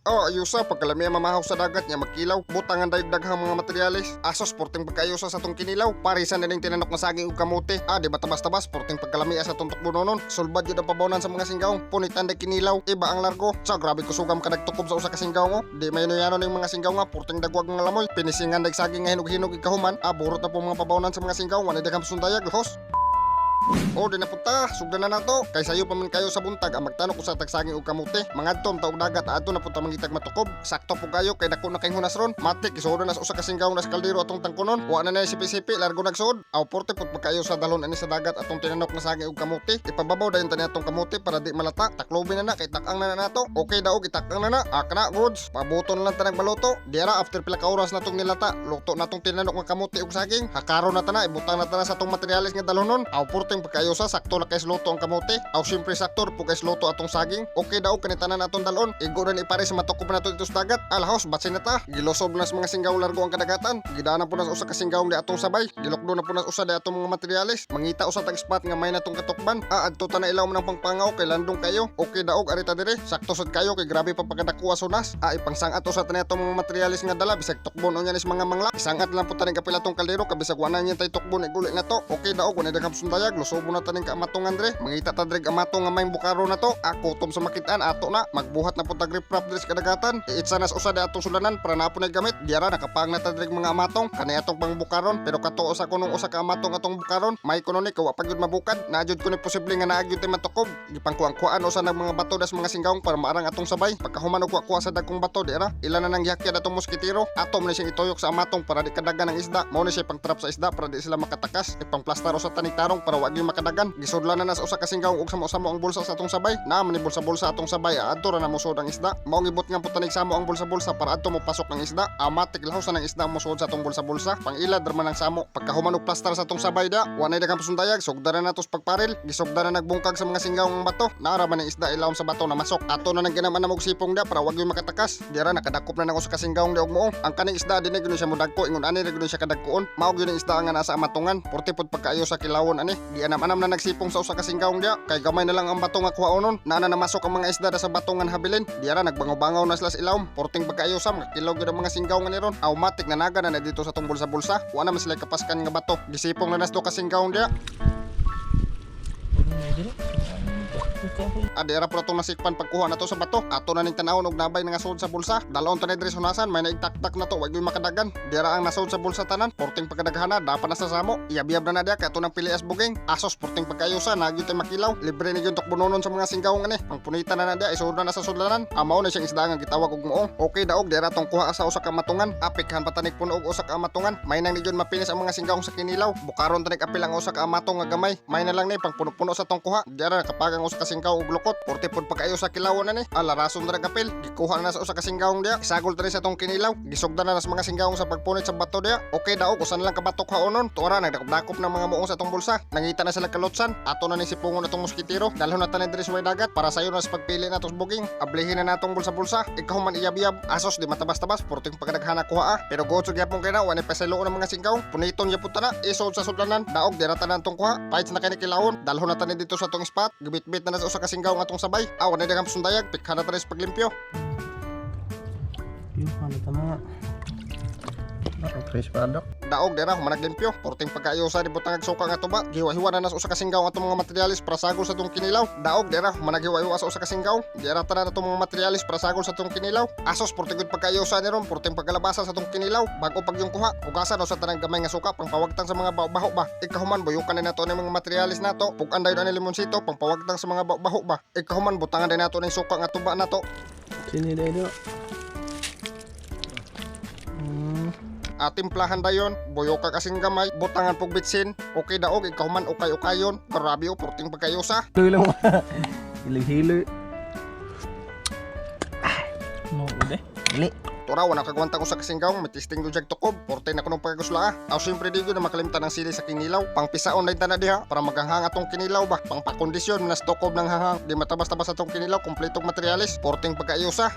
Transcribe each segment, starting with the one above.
Ayusa pagkalami ang mamahaw sa dagat niya magkilaw. Butangan daghang mga materialis. Asos porting pagkaayusa sa tong kinilaw. Parisan na ning tinanok na saging ug kamote. Di ba tabas-tabas porting pagkalami sa tong tukbunonon. Sulbad yun ang pabawnan sa mga singgaw. Punitan day kinilaw. Iba ang largo. Grabe ko sugam ka nagtukob sa usa ka singgaw mo. Di may nuyano ning mga singgaw nga porting dagwag ng lamoy. Pinisingan dag saging nga hinog-hinog ikahuman. Burot na po mga pabawnan sa mga singgaw. Wala daghang sundayag hos. Di na punta, sugdan na nato. Kay sayo pa man kayo sa buntag ang magtanok ko sa tagsaging og kamote. Mga tom taog dagat ato na punta mangitag matukob. Sakto po kayo kay dako na kay hunas ron. Matik isuod na sa usa ka singgaw na sa kaldero atong tangkunon. Wa na sipi-sipi largo nagsuod. Porte put pagkayo sa dalon ani sa dagat atong tinanok na saging og kamote. Ipababaw dayon tani atong kamote para di malata. Taklobin na kay takang na nato. Okay daog itakang na. Kana goods. Pabuton lang tanang baluto. Diara after pila ka oras natong nilata. Luto natong tinanok nga kamote og saging. Hakaron na tana ibutang na tana sa atong materialis nga dalhonon. Porteng pagkayo sa sakto na kay luto ang kamote. Siyempre sakto po kay luto atong saging. Okay daw kanitanan atong dalon. Igo na ni pare sa matukop na nato dito sa dagat. Alhaos batsin na ta. Gilosob na sa mga singgaw largo ang kadagatan. Gidana po na sa usa ka singgaw di atong sabay. Gilokdo na po na usa di atong mga materialis. Mangita usa tag spot nga may natong katukban. Adto ta na ilaw man ang pangpangaw kay landong kayo. Okay daog arita dire. Sakto sad kayo kay grabe pa pagkadakuha sunas. Ipangsangat usa ta na atong mga materialis nga dala bisag tukbon unya nis mga mangla. Isangat lang po ta ning kapila tong kaldero kabisag wa na niya tay tukbon iguli na to. Okay daog kun daghang sundayag losobo na taning kaamatong andre. Mangita ta dre amatong nga may bukaro na to. Kutom sa makitaan ato na magbuhat na po tag riprap dres kadagatan. Iitsa nas usa di atong sulanan para na po gamit. Diara nakapang na ta dre mga amatong kanay atong pangbukaron pero katuo sa kunong usa ka amatong atong bukaron. May kuno ni kawa pagyud mabukad. Naajud ko ni posible nga naagyud tay matukob. Gipangkuan-kuan usa nag mga bato das mga singgawng para maarang atong sabay. Pagkahuman og kuha sa dagkong bato diara. Ilan na nang gihakyat atong moskitero. Atom ni siyang ituyok sa amatong para di kadagan ang isda. Mao ni siya pang trap sa isda para di sila makatakas. Ipangplastar usa tanig tarong para wa gyud makadagan. Gisudlan na sa usa ka singgaw og samo-samo ang bulsa sa atong sabay. Naman ni bulsa-bulsa atong sabay adto ra na mosud ang isda. Mao gibot nga putanig samo ang bulsa-bulsa para adto mo pasok ng isda. Matik lahosan ang isda mosud sa atong bulsa-bulsa. Pangilad ra man ang samo. Pagkahuman og plastar sa atong sabay da, wa nay daghang pasundayag sugdan na natos pagparil. Gisugdan na nagbungkag sa mga singgaw ang bato. Naara man ang isda ilawom sa bato na masok. Ato na nang ginaman na mog sipong da para wa gyud makatakas. Dira nakadakop na nang usa ka singgaw di og muong. Ang kaning isda dinhi gyud siya modagko ingon ani ra gyud siya kadagkoon. Mao gyud ang isda nga nasa amatongan. Porti pod pagkaayo sa kilawon ani. Di anam-anam na nagsipong sa usa ka singgaw dia kay gamay na lang ang bato nga kuhaonon. Naana na masok ang mga isda sa batongan habilin. Diara nagbangaw-bangaw na sila sa ilawom. Porting pagkaayosam kilaw gyud ang mga singgaw nga niron. Automatic na naga na dito sa tong bulsa-bulsa. Wa na man sila kapaskan nga bato. Gisipong na nas do ka singgaw dia. Adira pro tong nasikpan pagkuha nato sa bato. Ato na ning tanawon og nabay nga sud sa bulsa. Dalawon ta ni diri sunasan may naigtaktak na to wa gyud makadagan. Dira ang nasud sa bulsa tanan. Porting pagkadaghana dapat na sa samo. Iyab-iyab na dia kay ato nang pili as buging. Asos porting pagkayusa na gyud tay makilaw. Libre ni gyud tukbunonon sa mga singgaw nga ni. Ang punitan na dia isud na sa sudlanan. Mao na siyang isda nga gitawag og muong. Okay daog dira tong kuha sa usa ka matungan. Apikhan patanig puno og usa ka matungan. May nang ni gyud mapinis ang mga singgaw sa kinilaw. Bukaron tanig apil ang usa ka matong nga gamay. May na lang ni pang puno-puno sa tong kuha. Dira nakapagang usa ka singgaw og lukot. Porte pod pagkayo sa kilawon na ni. Larason na kapil. Gikuha na sa usa ka singgawong dia. Isagol tani sa tong kinilaw. Gisugdan na sa mga singgawong sa pagpunit sa bato dia. Okay daog usan lang kabatok haonon. Tuara nagdakop-dakop ng mga muong sa tong bulsa. Nangita na sila kalotsan. Ato na ni sipungon atong moskitero. Dalhon na tani diri sa way dagat para sayo na sa pagpili natos buging. Ablihin na natong bulsa-bulsa. Ikahuman iyab-iyab. Asos di matabas-tabas. Porting pagkadaghana kuha. Pero gotso gyapon kay na wani pasaylo ng mga singgawong. Puniton gyapon ta na. Isod sa sudlanan. Daog dira tanan tong kuha. Pahit na kay kilawon. Dalhon na tani dito sa tong spot. Gibit-bit na sa usa ka singgawong atong sabay. Wala daghang pasundayag, pikha na tayo sa paglimpyo. Ano tama? Fresh product. Daog dira managlimpyo. Porting pagkaayosa di butang agsuka nga tuba. Giwa-hiwa na sa usa ka singgaw atong mga materialis para sagol sa tong kinilaw. Daog dira managhiwa-hiwa sa usa ka singgaw. Dira tanan atong mga materialis para sagol sa tong kinilaw. Asos porting gud pagkaayosa ni ron, porting pagkalabasa sa tong kinilaw. Bago pag yung kuha, hugasan sa tanang gamay nga suka pangpawagtang sa mga baho ba. Ikahuman buyukan na nato ni mga materialis nato. Pugan dayon ani limonsito pangpawagtang sa mga baho ba. Ikahuman butangan din nato ning suka nga tuba nato. Sini dai Timplahan dayon, boyo ka kasing gamay, butangan pog bitsin, okay daog, ikahuman ukay-ukayon, grabe o porting pagkayosa. Tuloy lang. Hilig-hilig. Mo ude. Dili. Tura, wala kagwanta ko sa kasinggaw, may testing doon jag tukob, porte na ko nung pagkagusla. Siyempre di ko na makalimtan ng sili sa kinilaw. Pang pisaon na na diha, para maghang atong kinilaw ba. Pang pakondisyon, nas tukob ng hanghang, di matabas-tabas atong kinilaw, kumpletong materialis, porting pagkayosa.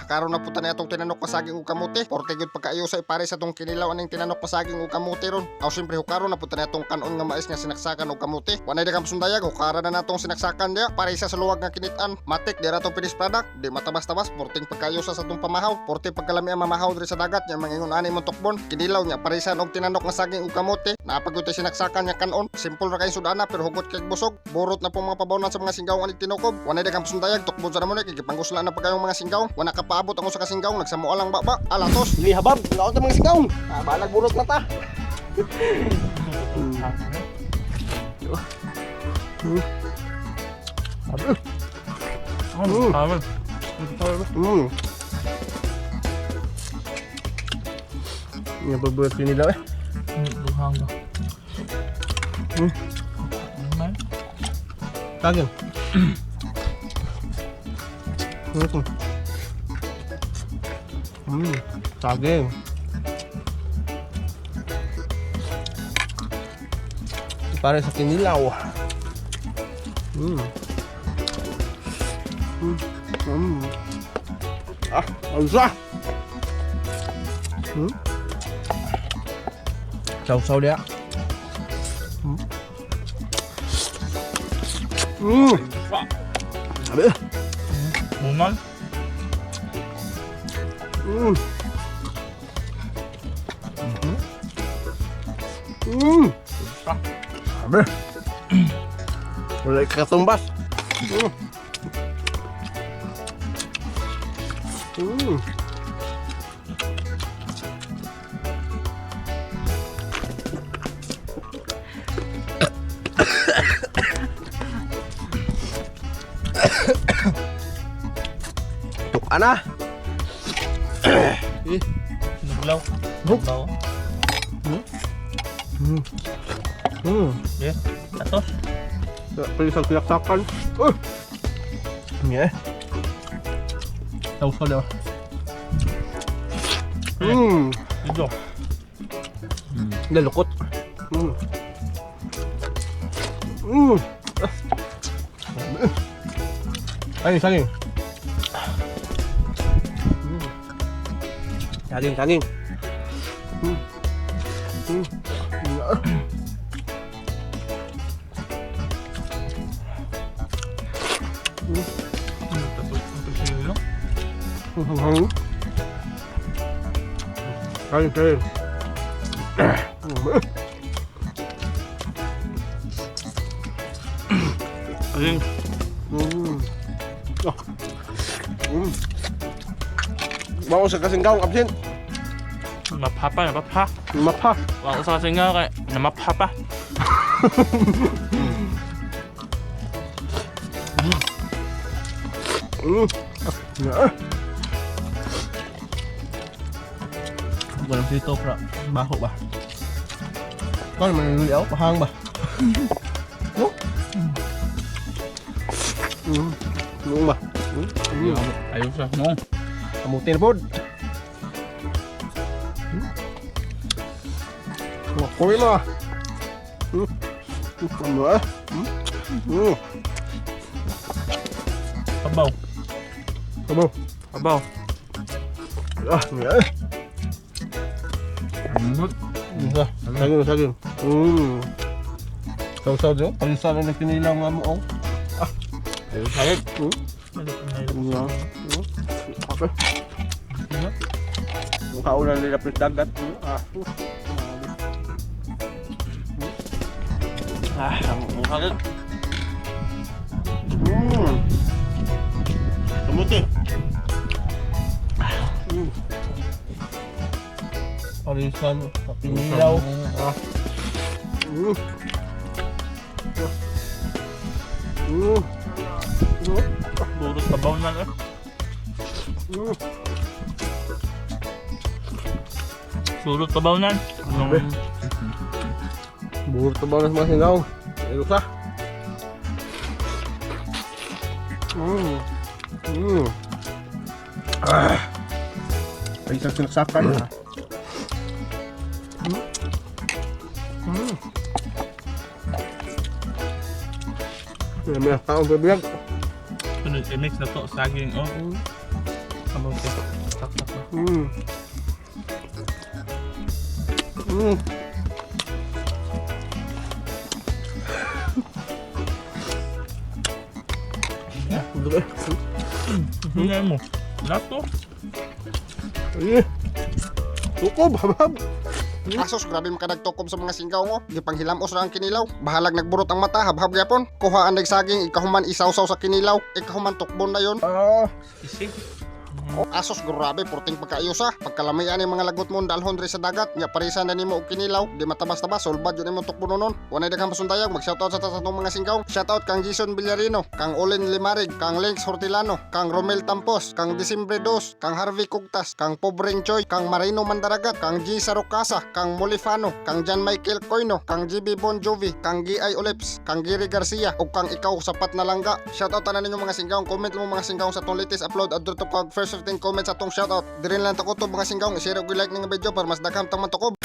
karon na puta na itong tinanok na saging ug kamote. Porte gyud pagkaayo sa ipare sa tong kinilaw aning tinanok na saging ug kamote ron. Aw siyempre hukaron na puta na itong kanon nga mais nga sinaksakan ug kamote. Wanay da kampsundayag hukara na natong sinaksakan dia para isa sa luwag nga kinitan. Matik dira to finished product. Di matabas-tabas porting pagkaayo sa tong pamahaw. Porte pagkalami ang mamahaw diri sa dagat nya mangingon ani mong tukbon. Kinilaw nya parisan og tinanok nga saging ug kamote. Napagutay sinaksakan nya kanon. Simple ra kay sudana pero hugot kay busog. Burot na pong mga pabawnan sa mga singgaw aning tinukob. Wanay da kampsundayag tukbon sa namon kay gipanggusla na pagkayong mga singgaw. Wana ka paabot ang usa ka singgaw nagsamo lang baba. Alatos. Dili habab, ngaon ta mga sigaw. Balag burot na ta. Nga pagbuhat nila eh. Duhang ba? Kagin. Kagin. Para sa kinilaw. Alsa. Saw-saw dia. Abe. Bungal? Abe. Wala katumbas. Tuk ana. Naglaw? Buk. Naglaw? Yeah. Atos? Pwede sa pinaksakan. Yeah. Saw-saw dia. Ito. Nalukot. Saging. Saging. Saging. Ayun. Bawa sa kasinggaw absent. Mapapa. Mapha. Wala sa kasi nga kay namapapa. Walang dito pra. Baho ba? Kan manuli ako pahang ba? No? Ba? Ayun siya. No. Kamutin pod. Koy na. Ano ah? Kabaw. Yeah. Saging. Saw-saw dyan. Palisa na nagkinilaw nga mo. Ayun sayad. Okay. Kaulan nila pres dagat. Sayad. Kamuti. Palisan, pinilaw. Burot kabaw na eh. Surot kabaw na. Burot na ba na mga singaw? Elusa. Ay isang sinaksakan. May taong bibiyag. Sunod i-mix na to saging. kamote. Tak-tak ba? Udah. Hinay mo. Lato. Ay. Tukob, habab. Asos, grabe makadagtukob sa mga singkaw mo. Gipanghilamos ra ang kinilaw. Bahalag nagburot ang mata, habhab gyapon. Kuhaan ang saging, ikahuman isawsaw sa kinilaw. Ikahuman tukbon na yon. Isi. Asos, grabe, purting pagkaayosa. Pagkalamian ng mga lagot mo dalhon rin sa dagat. Nya parisan na nimo og kinilaw. Di matabas-tabas, solbad yun imong tukbon nonon. Wanay daghang pasundayag, mag-shoutout sa tatong mga singkaw. Shoutout kang Jason Villarino, kang Olin Limarig, kang Links Hortilano, kang Romel Tampos, kang Disimbre Dos, kang Harvey Cugtas, kang Pobreng Choy, kang Marino Mandaragat, kang G. Sarocasa, kang Molifano, kang John Michael Coino, kang GB Bon Jovi, kang G.I. Olips, kang Giri Garcia, o kang ikaw sapat na langga. Shoutout na ninyo mga singkaw. Comment mo mga singkaw sa tong latest upload. Adto to kag first 15 comments sa tong shoutout. Dirin lang takotob mga singkaw. I-share og like ng video para mas daghang tamang tukob.